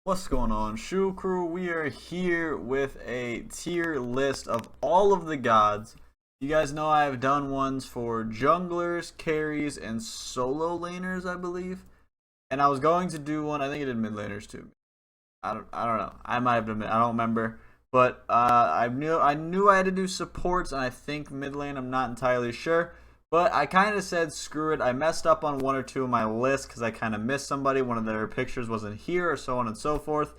What's going on, Shoe Crew? We are here with a tier list of all of the gods. You guys know I have done ones for junglers, carries, and solo laners, I believe. And I was going to do one, I think I did mid laners too. I don't know. I might have done I don't remember. But I knew I had to do supports, and I think mid lane. I'm not entirely sure. But I kind of said, screw it. I messed up on one or two of my lists because I kind of missed somebody. One of their pictures wasn't here, or so on and so forth.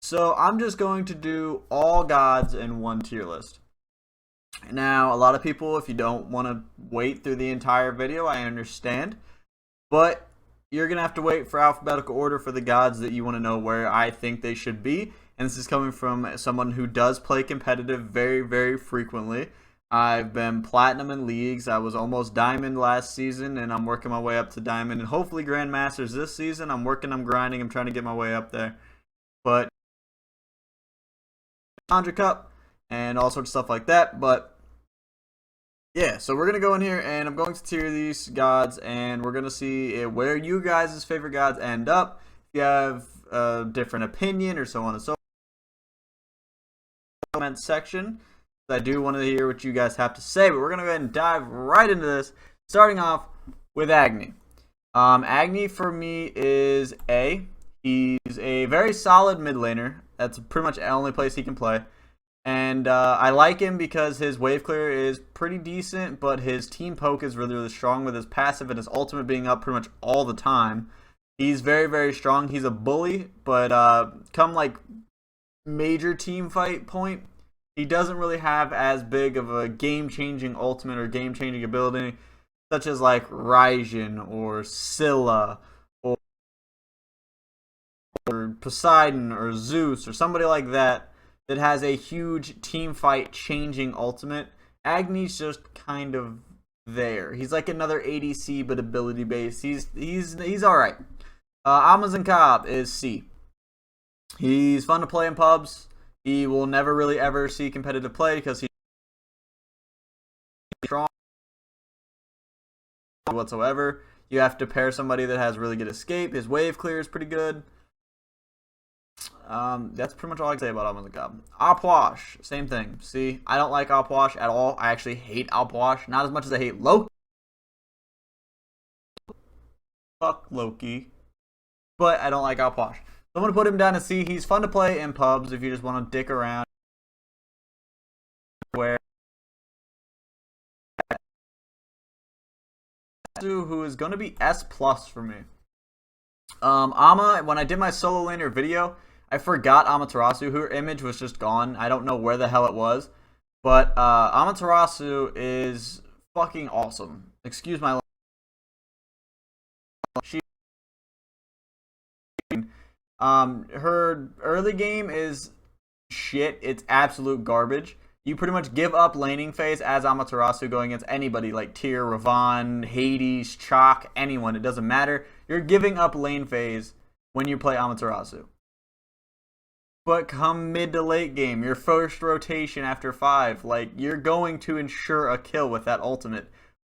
So I'm just going to do all gods in one tier list. Now, a lot of people, if you don't want to wait through the entire video, I understand. But you're going to have to wait for alphabetical order for the gods that you want to know where I think they should be. And this is coming from someone who does play competitive very, very frequently. I've been platinum in leagues. I was almost diamond last season, and I'm working my way up to diamond and hopefully grandmasters this season. I'm grinding, I'm trying to get my way up there. But 100 cup and all sorts of stuff like that. But yeah, so we're gonna go in here and I'm going to tier these gods, and we're gonna see where you guys' favorite gods end up. If you have a different opinion or so on and so forth, comment section. I do want to hear what you guys have to say, but we're going to go ahead and dive right into this, starting off with Agni. Agni for me is A. He's a very solid mid laner. That's pretty much the only place he can play. And I like him because his wave clear is pretty decent, but his team poke is really, really strong with his passive and his ultimate being up pretty much all the time. He's very, very strong. He's a bully, but come like major team fight point, he doesn't really have as big of a game-changing ultimate or game-changing ability, such as like Raijin or Scylla or Poseidon or Zeus or somebody like that that has a huge team fight changing ultimate. Agni's just kind of there. He's like another ADC but ability based. He's all right. Amazon Cobb is C. He's fun to play in pubs. He will never really ever see competitive play because he's strong whatsoever. You have to pair somebody that has really good escape. His wave clear is pretty good. That's pretty much all I can say about Amazon Cobb. Opwash, same thing. See, I don't like Opwash at all. I actually hate Opwash. Not as much as I hate Loki. Fuck Loki. But I don't like Opwash. I'm going to put him down to C. He's fun to play in pubs if you just want to dick around. Where who is going to be S+ for me. Ama, when I did my solo laner video, I forgot Amaterasu. Her image was just gone. I don't know where the hell it was. But Amaterasu is fucking awesome. Excuse my her early game is shit. It's absolute garbage. You pretty much give up laning phase as Amaterasu going against anybody like Tyr, Ravon, Hades, Chalk, anyone. It doesn't matter. You're giving up lane phase when you play Amaterasu. But come mid to late game, your first rotation after 5, like you're going to ensure a kill with that ultimate,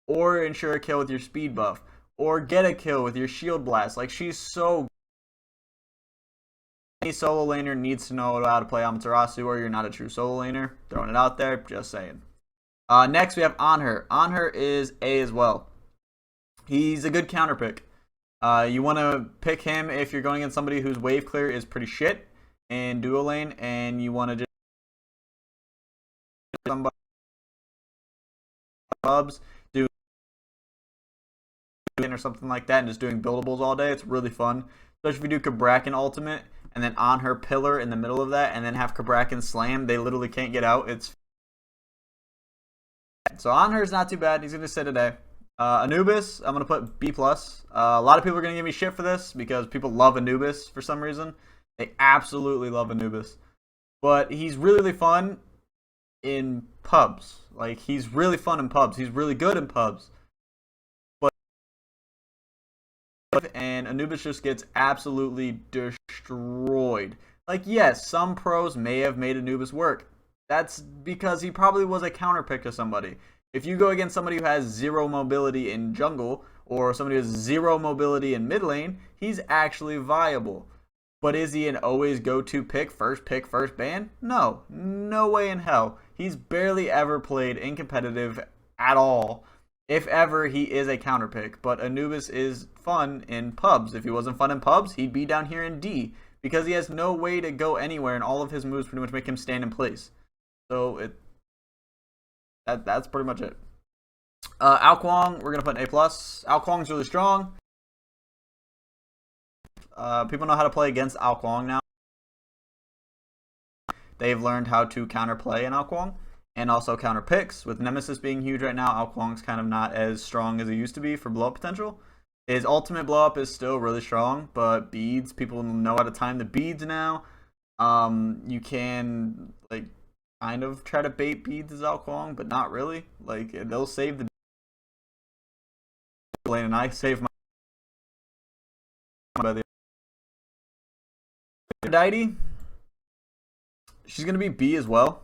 or ensure a kill with your speed buff, or get a kill with your shield blast. Like she's so. Any solo laner needs to know how to play Amaterasu, or you're not a true solo laner. Throwing it out there, just saying. Next, we have Anhur. Anhur is A as well. He's a good counter pick. You want to pick him if you're going against somebody whose wave clear is pretty shit in duo lane, and you want to just somebody pubs do or something like that, and just doing buildables all day. It's really fun, especially if you do Kabrakan ultimate and then on her pillar in the middle of that, and then have Kabrakan slam. They literally can't get out. It's so on her is not too bad. He's gonna sit today. Anubis, I'm gonna put B+. A lot of people are gonna give me shit for this because people love Anubis for some reason. They absolutely love Anubis, but he's really fun in pubs. Like he's really fun in pubs. He's really good in pubs. And Anubis just gets absolutely destroyed. Like, yes, some pros may have made Anubis work. That's because he probably was a counter pick to somebody. If you go against somebody who has 0 mobility in jungle, or somebody who has 0 mobility in mid lane, he's actually viable. But is he an always go-to pick, first ban? No. No way in hell. He's barely ever played in competitive at all. If ever, he is a counter pick. But Anubis is fun in pubs. If he wasn't fun in pubs, he'd be down here in D. Because he has no way to go anywhere, and all of his moves pretty much make him stand in place. So that's pretty much it. Ao Kuang, we're going to put an A+. Ao Kuang's really strong. People know how to play against Ao Kuang now. They've learned how to counterplay in Ao Kuang and also counter picks. With Nemesis being huge right now, Ao Kuang's kind of not as strong as he used to be for blow up potential. His ultimate blow up is still really strong, but beads, people know how to time the beads now. You can like kind of try to bait beads as Ao Kuang, but not really. Like they'll save the lane, and I save my by the Aphrodite. She's gonna be B as well.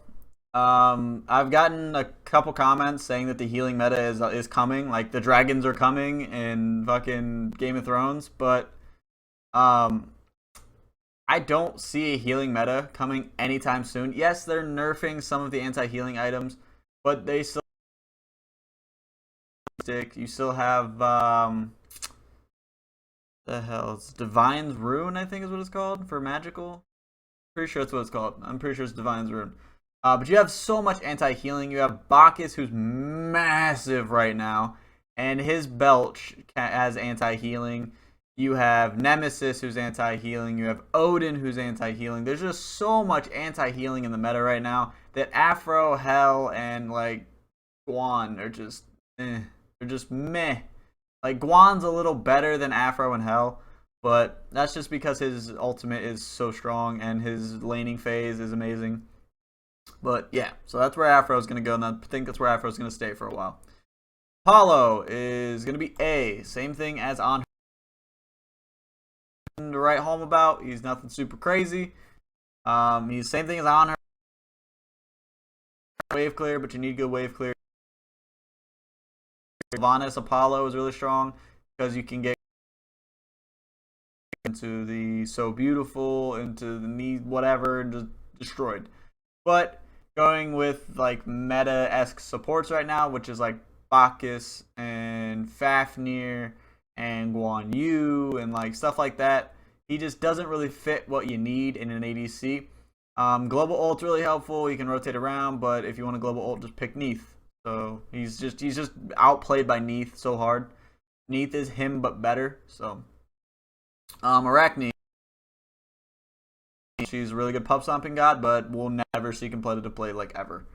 I've gotten a couple comments saying that the healing meta is coming, like the dragons are coming in fucking Game of Thrones, but I don't see a healing meta coming anytime soon. Yes, they're nerfing some of the anti-healing items, but they still stick. You still have the hell, it's Divine's Rune, I think is what it's called for magical. Pretty sure that's what it's called. I'm pretty sure it's Divine's Rune. But you have so much anti-healing. You have Bacchus, who's massive right now, and his Belch has anti-healing. You have Nemesis, who's anti-healing. You have Odin, who's anti-healing. There's just so much anti-healing in the meta right now that Afro, Hell, and like Guan are just they're just meh. Like Guan's a little better than Afro and Hell, but that's just because his ultimate is so strong and his laning phase is amazing. But yeah, so that's where Afro is going to go, and I think that's where Afro is going to stay for a while. Apollo is going to be A. Same thing as on to write home about. He's nothing super crazy. He's same thing as on her. Wave clear, but you need good wave clear. Sylvanas Apollo is really strong because you can get into the So Beautiful, into the need whatever, and just destroyed. But going with like meta-esque supports right now, which is like Bacchus and Fafnir and Guan Yu and like stuff like that, he just doesn't really fit what you need in an ADC. Global ult's really helpful. You can rotate around, but if you want a global ult, just pick Neith. So he's just outplayed by Neith so hard. Neith is him but better. So Arachne. She's a really good pub stomping god, but we'll never see competitive play like ever.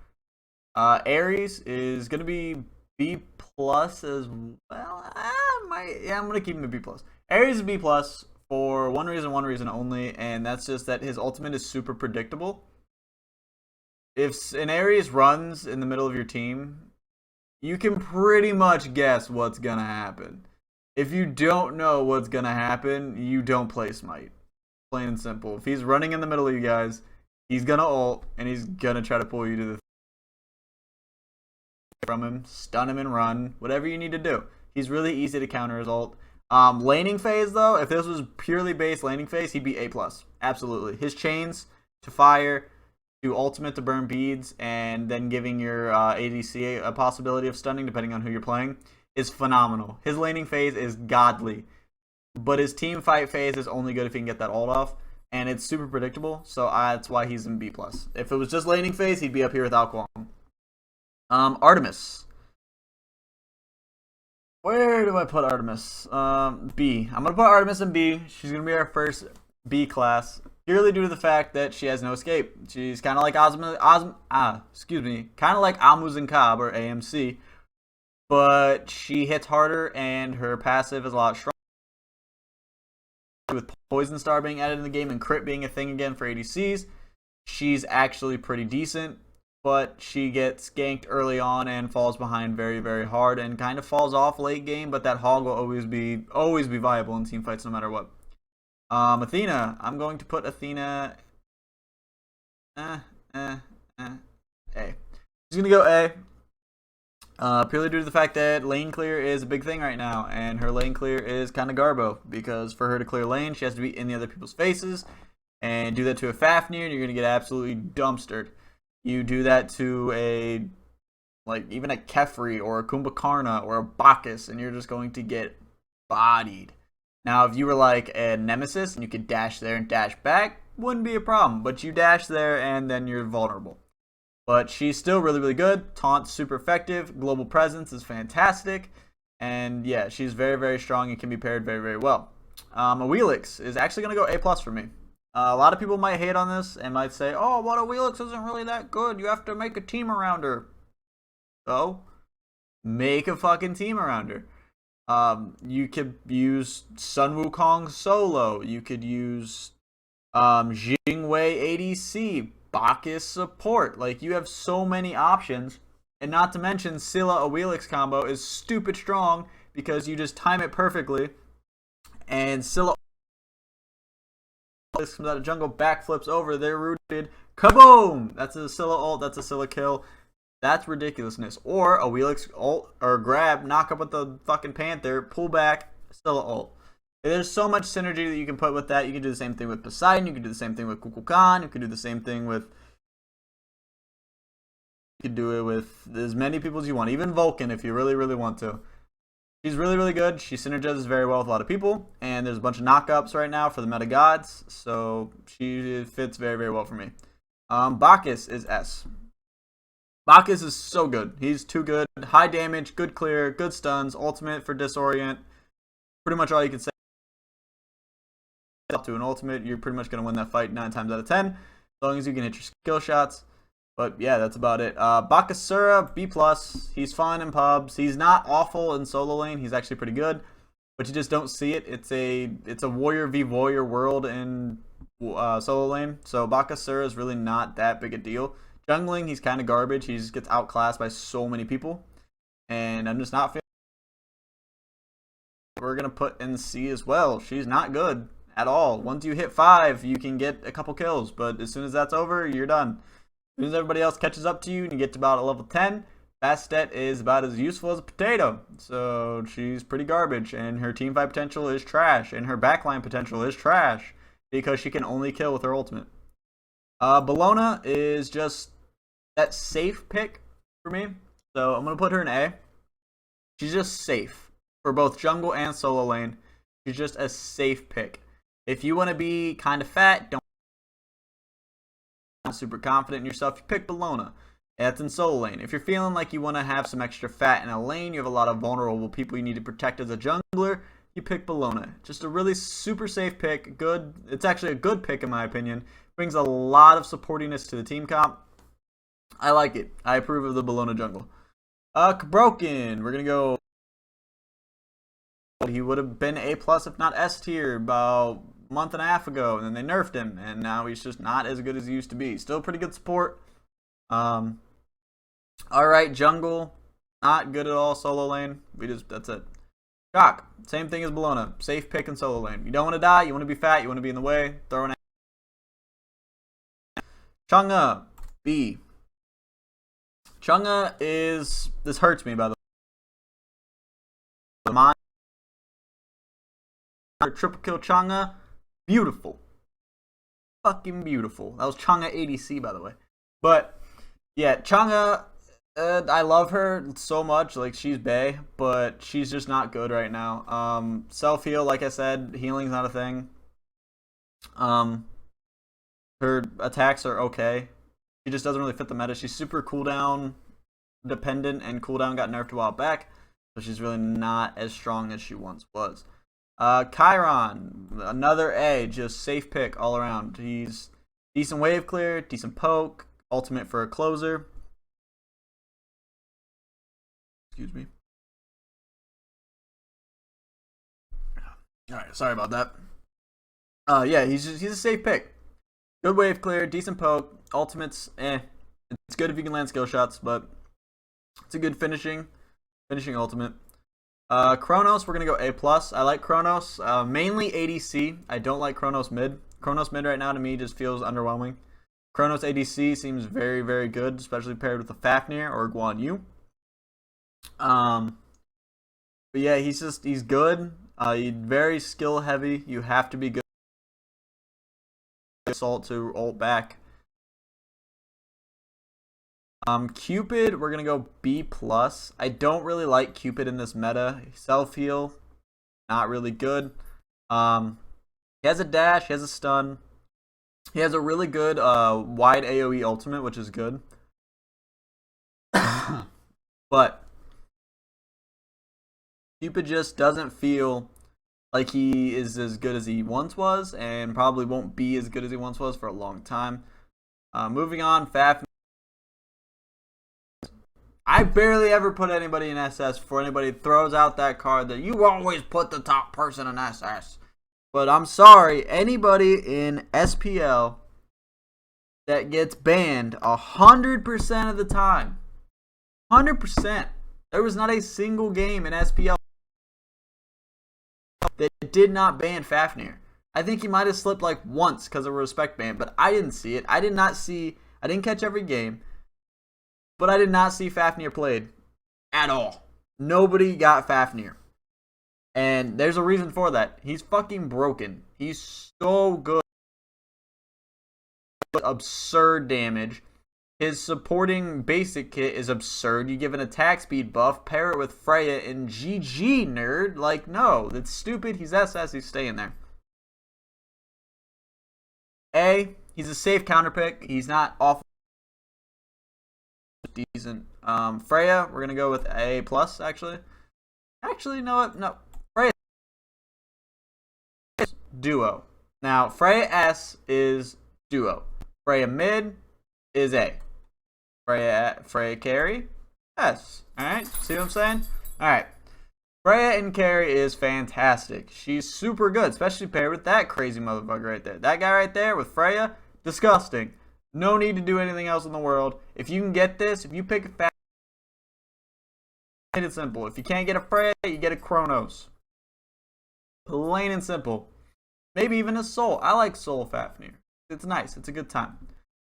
Ares is gonna be B+ as well. I'm gonna keep him a B+. Ares is B+ for one reason only, and that's just that his ultimate is super predictable. If an Ares runs in the middle of your team, you can pretty much guess what's gonna happen. If you don't know what's gonna happen, you don't play Smite. Plain and simple. If he's running in the middle of you guys, he's gonna ult and he's gonna try to pull you to the from him, stun him and run, whatever you need to do. He's really easy to counter his ult. Laning phase though, if this was purely based laning phase, he'd be A+. Absolutely. His chains to fire, to ultimate to burn beads, and then giving your ADC a possibility of stunning depending on who you're playing is phenomenal. His laning phase is godly. But his team fight phase is only good if he can get that ult off, and it's super predictable, so that's why he's in B+. If it was just laning phase, he'd be up here with Ao Kuang. Artemis. Where do I put Artemis? B. I'm going to put Artemis in B. She's going to be our first B class, purely due to the fact that she has no escape. She's kind of like kind of like Amuz Kab or AMC, but she hits harder, and her passive is a lot stronger. With Poison Star being added in the game and crit being a thing again for ADCs, she's actually pretty decent, but she gets ganked early on and falls behind very, very hard and kind of falls off late game, but that hog will always be viable in team fights no matter what. Athena, I'm going to put Athena A. She's gonna go A. Purely due to the fact that lane clear is a big thing right now, and her lane clear is kind of garbo, because for her to clear lane, she has to be in the other people's faces, and do that to a Fafnir, and you're going to get absolutely dumpstered. You do that to a, like, even a Kefri, or a Kumbhakarna, or a Bacchus, and you're just going to get bodied. Now, if you were like a Nemesis, and you could dash there and dash back, wouldn't be a problem, but you dash there, and then you're vulnerable. But she's still really, really good. Taunt's super effective. Global presence is fantastic. And yeah, she's very, very strong and can be paired very, very well. Awelix is actually going to go A+ for me. A lot of people might hate on this and might say, oh, but Awelix isn't really that good. You have to make a team around her. So, make a fucking team around her. You could use Sun Wukong solo. You could use Jingwei ADC. Bacchus support. Like, you have so many options. And not to mention, Scylla Awelix combo is stupid strong because you just time it perfectly. And Scylla comes out of jungle, backflips over, they're rooted. Kaboom! That's a Scylla ult, that's a Scylla kill. That's ridiculousness. Or Awelix ult, or grab, knock up with the fucking Panther, pull back, Scylla ult. There's so much synergy that you can put with that. You can do the same thing with Poseidon. You can do the same thing with Kukulkan. You can do the same thing with... You can do it with as many people as you want. Even Vulcan if you really, really want to. She's really, really good. She synergizes very well with a lot of people. And there's a bunch of knockups right now for the meta gods. So she fits very, very well for me. Bacchus is S. Bacchus is so good. He's too good. High damage, good clear, good stuns, ultimate for disorient. Pretty much all you can say. Up to an ultimate, you're pretty much going to win that fight 9 times out of 10, as long as you can hit your skill shots. But yeah, that's about it. Bakasura, B+. He's fun in pubs. He's not awful in solo lane. He's actually pretty good, but you just don't see it. It's a warrior v warrior world in solo lane, so Bakasura is really not that big a deal. Jungling, he's kind of garbage. He just gets outclassed by so many people, and I'm just not feeling. We're gonna put in C as well. She's not good at all. Once you hit 5, you can get a couple kills, but as soon as that's over, you're done. As soon as everybody else catches up to you and you get to about a level 10, Bastet is about as useful as a potato. So she's pretty garbage, and her teamfight potential is trash, and her backline potential is trash because she can only kill with her ultimate. Bellona is just that safe pick for me, so I'm gonna put her in A. She's just safe for both jungle and solo lane. She's just a safe pick. If you want to be kind of fat, don't super confident in yourself, you pick Bellona. That's in solo lane. If you're feeling like you want to have some extra fat in a lane, you have a lot of vulnerable people you need to protect as a jungler, you pick Bellona. Just a really super safe pick. Good. It's actually a good pick in my opinion. Brings a lot of supportiness to the team comp. I like it. I approve of the Bellona jungle. Broken. We're gonna go. He would have been A+ if not S tier about a month and a half ago, and then they nerfed him, and now he's just not as good as he used to be. Still pretty good support. Alright, jungle, not good at all. Solo lane, that's it. Shock, same thing as Bellona, safe pick in solo lane. You don't want to die, you want to be fat, you want to be in the way, throw an Chang'e, B. Chang'e is, this hurts me by the way. Triple kill Chang'e, beautiful. Fucking beautiful. That was Chang'e ADC, by the way. But, yeah, Chang'e, I love her so much. Like, she's bae, but she's just not good right now. Self-heal, like I said, healing's not a thing. Her attacks are okay. She just doesn't really fit the meta. She's super cooldown dependent, and cooldown got nerfed a while back. So she's really not as strong as she once was. Chiron, another A, just safe pick all around. He's decent wave clear, decent poke, ultimate for a closer. Excuse me. Alright, sorry about that. Yeah, he's a safe pick. Good wave clear, decent poke, ultimates, It's good if you can land skill shots, but it's a good finishing ultimate. Chronos, we're going to go A+. I like Chronos, mainly ADC. I don't like Chronos mid. Chronos mid right now to me just feels underwhelming. Chronos ADC seems very, very good, especially paired with a Fafnir or Guan Yu. But yeah, he's good. He's very skill heavy. You have to be good. Assault to ult back. Cupid, we're gonna go B plus. I don't really like Cupid in this meta. Self heal, not really good. He has a dash, he has a stun. He has a really good wide AoE ultimate, which is good. But Cupid just doesn't feel like he is as good as he once was, and probably won't be as good as he once was for a long time. Moving on, Fafnir. I barely ever put anybody in SS before anybody throws out that card that you always put the top person in SS. But I'm sorry, anybody in SPL that gets banned 100% of the time, 100%. There was not a single game in SPL that did not ban Fafnir. I think he might have slipped like once because of a respect ban, but I didn't see it. I didn't catch every game, but I did not see Fafnir played at all. Nobody got Fafnir. And there's a reason for that. He's fucking broken. He's so good. Absurd damage. His supporting basic kit is absurd. You give an attack speed buff, pair it with Freya, and GG, nerd. Like, no, that's stupid. He's SS, he's staying there. A, he's a safe counter pick. He's not awful. Decent. Freya, we're gonna go with A plus. Actually, you know what? No, Freya is duo. Now Freya S is duo. Freya mid is A. Freya carry S. All right, see what I'm saying? All right. Freya and carry is fantastic. She's super good, especially paired with that crazy motherfucker right there. That guy right there with Freya, disgusting. No need to do anything else in the world. If you can get this, if you pick a fast, plain and simple. If you can't get a Freya, you get a Kronos. Plain and simple. Maybe even a Soul. I like Soul Fafnir. It's nice. It's a good time.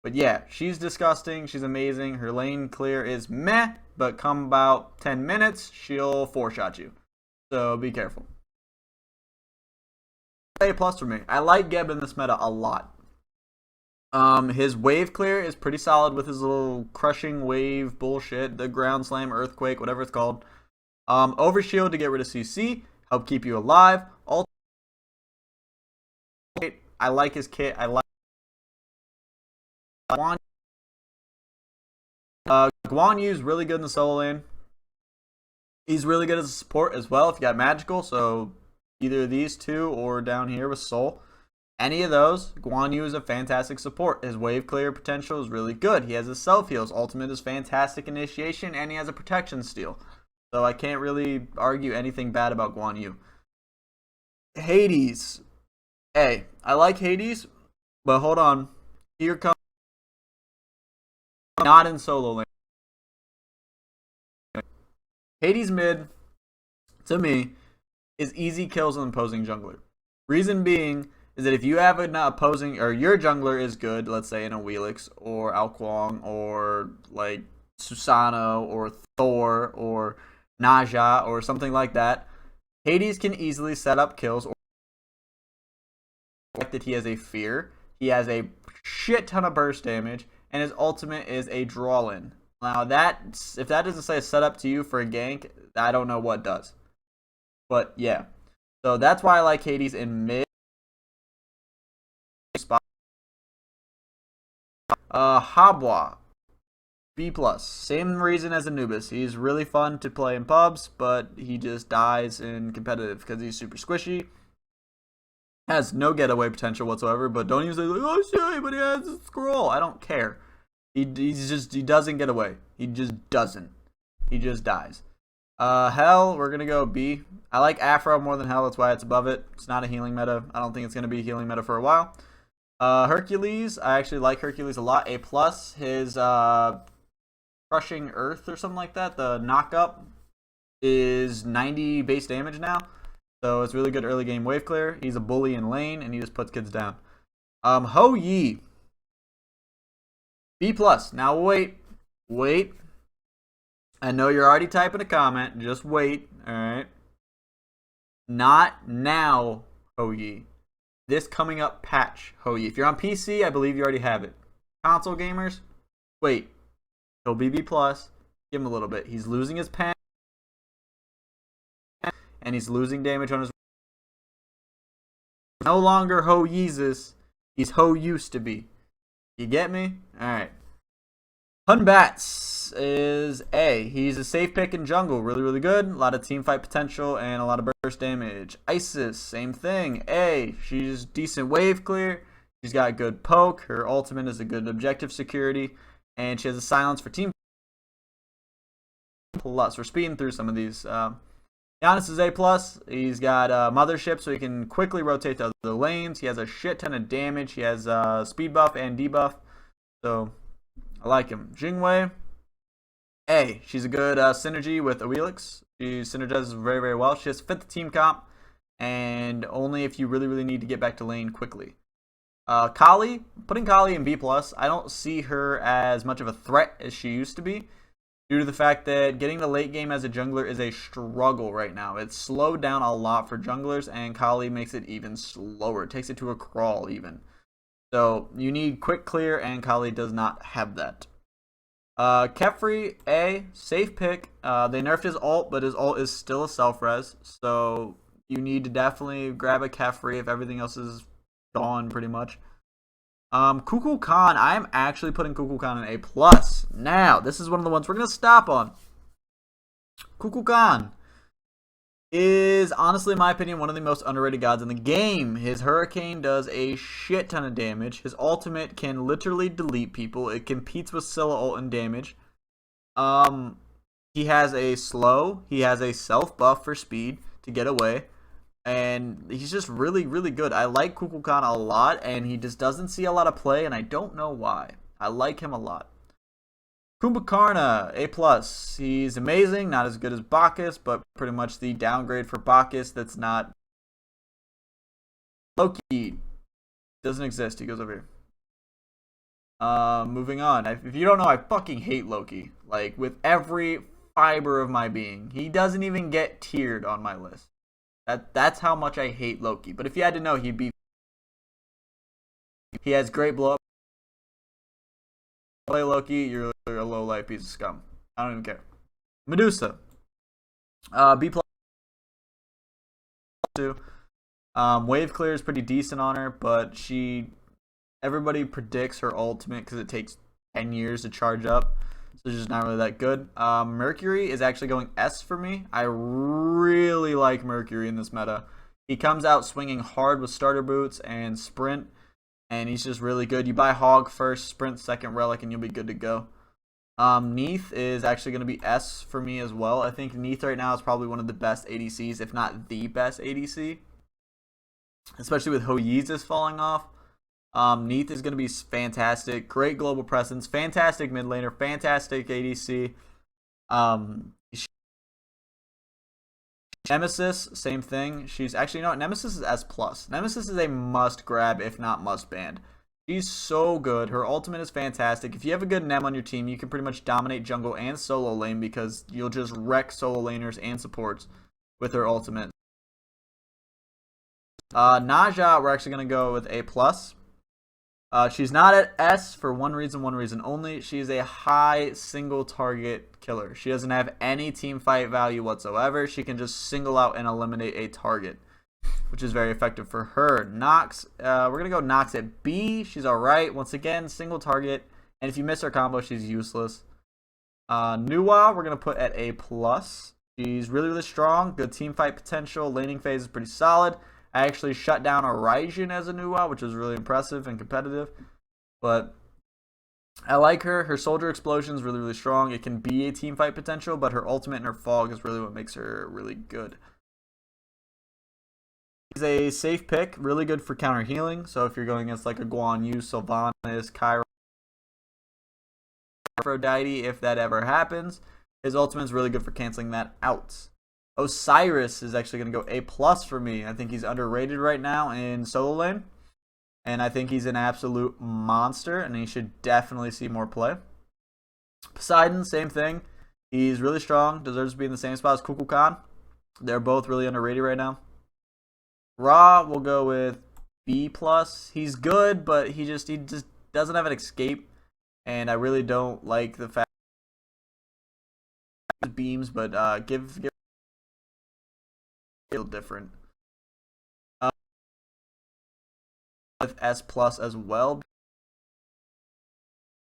But yeah, she's disgusting. She's amazing. Her lane clear is meh, but come about 10 minutes, she'll 4-shot you. So be careful. A plus for me. I like Geb in this meta a lot. His wave clear is pretty solid with his little crushing wave bullshit, the ground slam, earthquake, whatever it's called. Overshield to get rid of CC, help keep you alive. I like his kit. I like Guan Yu's really good in the solo lane. He's really good as a support as well if you got magical, so either these two or down here with Soul. Any of those, Guan Yu is a fantastic support. His wave clear potential is really good. He has a self heals. Ultimate is fantastic initiation, and he has a protection steal. So I can't really argue anything bad about Guan Yu. Hades. Hey, I like Hades, but hold on. Here comes not in solo lane. Hades mid, to me, is easy kills on opposing jungler. Reason being is that if you have an opposing, or your jungler is good, let's say in a Wheelix, or Alquang, or like Susano, or Thor, or Naja, or something like that, Hades can easily set up kills. Or that he has a fear, he has a shit ton of burst damage, and his ultimate is a draw-in. Now if that doesn't say a setup to you for a gank, I don't know what does. But yeah, so that's why I like Hades in mid spot. Habwa, B plus. Same reason as Anubis. He's really fun to play in pubs, but he just dies in competitive because he's super squishy. Has no getaway potential whatsoever, but don't even say like, oh shit, but he has a scroll. I don't care. He doesn't get away. He just doesn't. He just dies. Hell, we're gonna go B. I like Afro more than Hell, that's why it's above it. It's not a healing meta. I don't think it's gonna be a healing meta for a while. Hercules, I actually like Hercules a lot. A plus. His crushing earth or something like that, the knock-up is 90 base damage now. So it's really good early game wave clear. He's a bully in lane and he just puts kids down. Ho Yi. B plus. Now wait. I know you're already typing a comment. Just wait, alright? Not now, Hoyi. This coming up patch, Hoyi. If you're on PC, I believe you already have it. Console gamers, wait. He'll be B+. Give him a little bit. He's losing his pen. And he's losing damage on his... No longer Ho Yeezus. He's Ho used to be. You get me? Alright. Hunbats is A. He's a safe pick in jungle. Really, really good. A lot of team fight potential and a lot of burst damage. Isis, same thing. A. She's decent wave clear. She's got good poke. Her ultimate is a good objective security. And she has a silence for team plus. We're speeding through some of these. Giannis is A+. He's got Mothership, so he can quickly rotate to other lanes. He has a shit ton of damage. He has speed buff and debuff. So... I like him. Jingwei, A. She's a good synergy with Awilix. She synergizes very, very well. She has 5th team comp, and only if you really, really need to get back to lane quickly. Kali, putting Kali in B+, I don't see her as much of a threat as she used to be, due to the fact that getting the late game as a jungler is a struggle right now. It's slowed down a lot for junglers, and Kali makes it even slower. It takes it to a crawl even. So you need quick clear, and Kali does not have that. Kefri, A, safe pick. They nerfed his ult, but his ult is still a self-res. So you need to definitely grab a Kefri if everything else is gone pretty much. Kukulkan, I'm actually putting Kukulkan in A+. Now, this is one of the ones we're going to stop on. Kukulkan is, honestly, in my opinion, one of the most underrated gods in the game. His Hurricane does a shit ton of damage. His ultimate can literally delete people. It competes with Scylla ult in damage. He has a slow. He has a self buff for speed to get away. And he's just really, really good. I like Kukulkan a lot, and he just doesn't see a lot of play, and I don't know why. I like him a lot. Kumbhakarna, A+. He's amazing, not as good as Bacchus, but pretty much the downgrade for Bacchus that's not... Loki doesn't exist. He goes over here. Moving on. If you don't know, I fucking hate Loki. Like, with every fiber of my being. He doesn't even get tiered on my list. That's how much I hate Loki. But if you had to know, he'd be... He has great blow-up. Play Loki, you're a low-life piece of scum. I don't even care. Medusa. B+. Wave clear is pretty decent on her, but everybody predicts her ultimate because it takes 10 years to charge up. So it's just not really that good. Mercury is actually going S for me. I really like Mercury in this meta. He comes out swinging hard with starter boots and sprint. And he's just really good. You buy Hog first, Sprint second, Relic, and you'll be good to go. Neath is actually going to be S for me as well. I think Neath right now is probably one of the best ADCs, if not the best ADC. Especially with Ho Yeezus falling off. Neath is going to be fantastic. Great global presence. Fantastic mid laner. Fantastic ADC. Nemesis, same thing. She's actually, no, Nemesis is S+. Nemesis is a must grab, if not must ban. She's so good. Her ultimate is fantastic. If you have a good Nem on your team, you can pretty much dominate jungle and solo lane because you'll just wreck solo laners and supports with her ultimate. Naja, we're actually going to go with A+. She's not at S for one reason only. She's a high single target killer. She doesn't have any team fight value whatsoever. She can just single out and eliminate a target, which is very effective for her. Nox, we're going to go Nox at B. She's alright. Once again, single target. And if you miss her combo, she's useless. Nuwa, we're going to put at A+. She's really, really strong. Good team fight potential. Laning phase is pretty solid. I actually shut down Origin as a Nuwa, which was really impressive and competitive. But I like her. Her Soldier Explosion is really, really strong. It can be a team fight potential, but her ultimate and her Fog is really what makes her really good. She's a safe pick, really good for counter healing. So if you're going against like a Guan Yu, Sylvanas, Kyra, Aphrodite, if that ever happens, his ultimate is really good for canceling that out. Osiris is actually going to go A+ for me. I think he's underrated right now in solo lane. And I think he's an absolute monster, and he should definitely see more play. Poseidon, same thing. He's really strong, deserves to be in the same spot as Kukulkan. They're both really underrated right now. Ra, we'll go with B+. He's good, but he just doesn't have an escape. And I really don't like the fact beams, but give a little different. With S+ as well.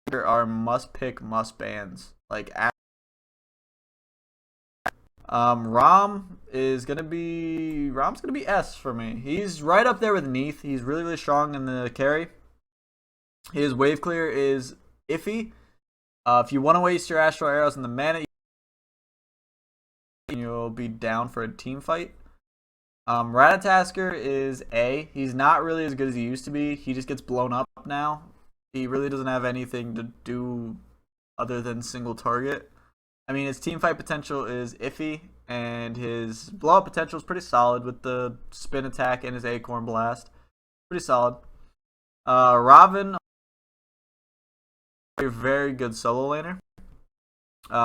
There are must pick, must bans. Like Rom's gonna be S for me. He's right up there with Neath. He's really strong in the carry. His wave clear is iffy. If you want to waste your astral arrows in the mana, you'll be down for a team fight. Ratatasker is A. He's not really as good as he used to be. He just gets blown up now. He really doesn't have anything to do other than single target. I mean, his team fight potential is iffy, and his blow up potential is pretty solid with the spin attack and his Acorn Blast. Pretty solid. Robin, a very good solo laner.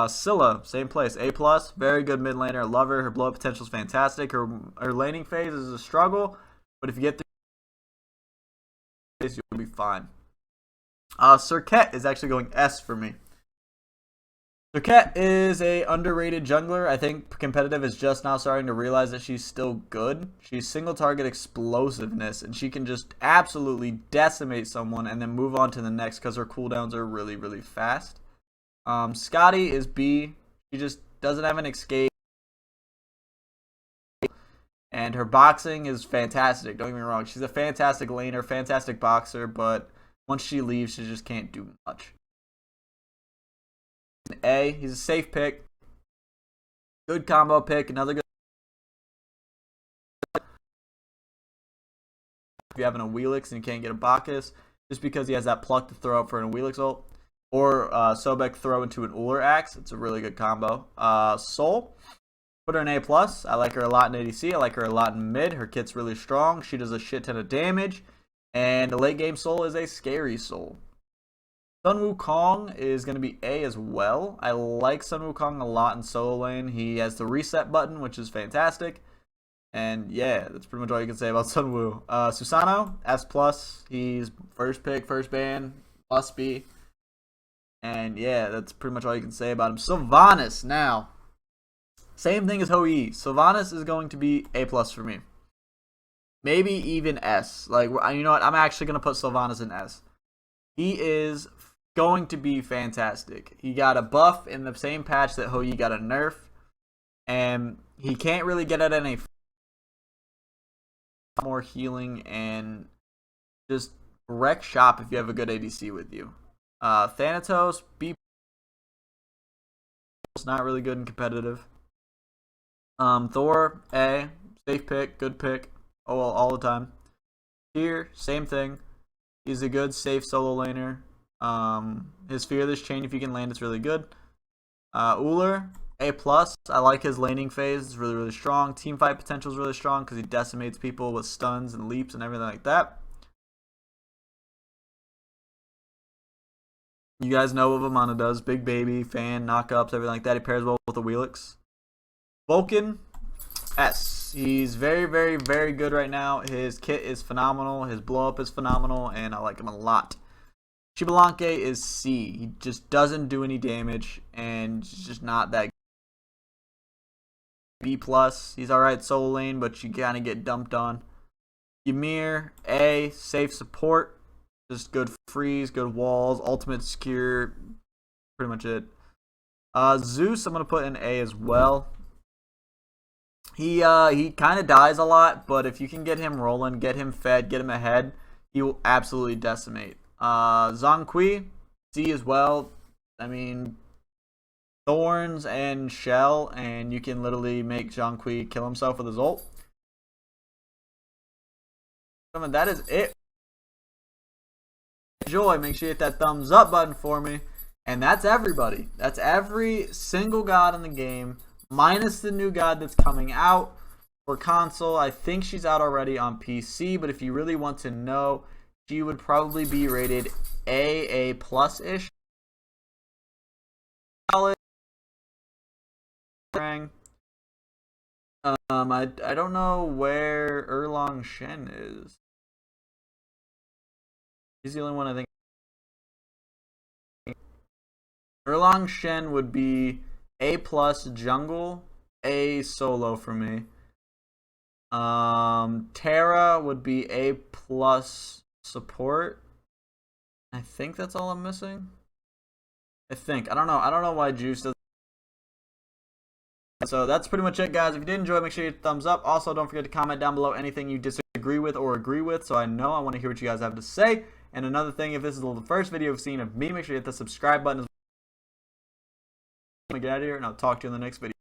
Scylla, same place, A+, very good mid laner. Love her. Her blow up potential is fantastic. Her laning phase is a struggle, but if you get through, you'll be fine. Serket is actually going S for me. Serket is a underrated jungler. I think competitive is just now starting to realize that she's still good. She's single target explosiveness, and she can just absolutely decimate someone and then move on to the next because her cooldowns are really fast. Scotty is B. She just doesn't have an escape, and her boxing is fantastic. Don't get me wrong. She's a fantastic laner, fantastic boxer, but once she leaves, she just can't do much. A, he's a safe pick. Good combo pick. Another good. If you have an Awilix and you can't get a Bacchus, just because he has that pluck to throw up for an Awilix ult. Or Sobek throw into an Uller Axe. It's a really good combo. Soul, put her in A+. I like her a lot in ADC. I like her a lot in mid. Her kit's really strong. She does a shit ton of damage. And the late game Soul is a scary Soul. Sun Wukong is going to be A as well. I like Sun Wukong a lot in solo lane. He has the reset button, which is fantastic. And yeah, that's pretty much all you can say about Sun Wu. Susano, S+. He's first pick, first ban, must be. And yeah, that's pretty much all you can say about him. Sylvanas now. Same thing as Hou-Yi. Sylvanas is going to be A+ for me. Maybe even S. Like, you know what? I'm actually going to put Sylvanas in S. He is going to be fantastic. He got a buff in the same patch that Hou-Yi got a nerf. And he can't really get at any more healing and just wreck shop if you have a good ADC with you. Thanatos, B+, not really good and competitive. Thor, A, safe pick, good pick, all the time. Here, same thing. He's a good, safe solo laner. His Fearless Chain, if you can land, it's really good. Uller, A+. I like his laning phase. It's really strong. Team fight potential is really strong because he decimates people with stuns and leaps and everything like that. You guys know what Vamana does. Big baby, fan, knockups, everything like that. He pairs well with the Awilix. Vulcan, S. He's very good right now. His kit is phenomenal. His blow up is phenomenal, and I like him a lot. Chibalanque is C. He just doesn't do any damage, and he's just not that good. B+. He's alright solo lane, but you kind of get dumped on. Ymir, A. Safe support. Just good freeze, good walls, ultimate secure, pretty much it. Zeus, I'm gonna put in A as well. He kind of dies a lot, but if you can get him rolling, get him fed, get him ahead, he will absolutely decimate. Zhong Kui, C as well. I mean, thorns and shell, and you can literally make Zhong Kui kill himself with his ult. And that is it. Enjoy, make sure you hit that thumbs up button for me. And that's everybody. That's every single god in the game, minus the new god that's coming out for console. I think she's out already on PC, but if you really want to know, she would probably be rated A+-ish. I don't know where Erlang Shen is. He's the only one I think. Erlang Shen would be A plus jungle, A solo for me. Terra would be A plus support. I think that's all I'm missing. I don't know why Juice doesn't. So that's pretty much it, guys. If you did enjoy, make sure you hit thumbs up. Also, don't forget to comment down below anything you disagree with or agree with, so I know I want to hear what you guys have to say. And another thing, if this is the first video you've seen of me, make sure you hit the subscribe button. Get out of here, and I'll talk to you in the next video.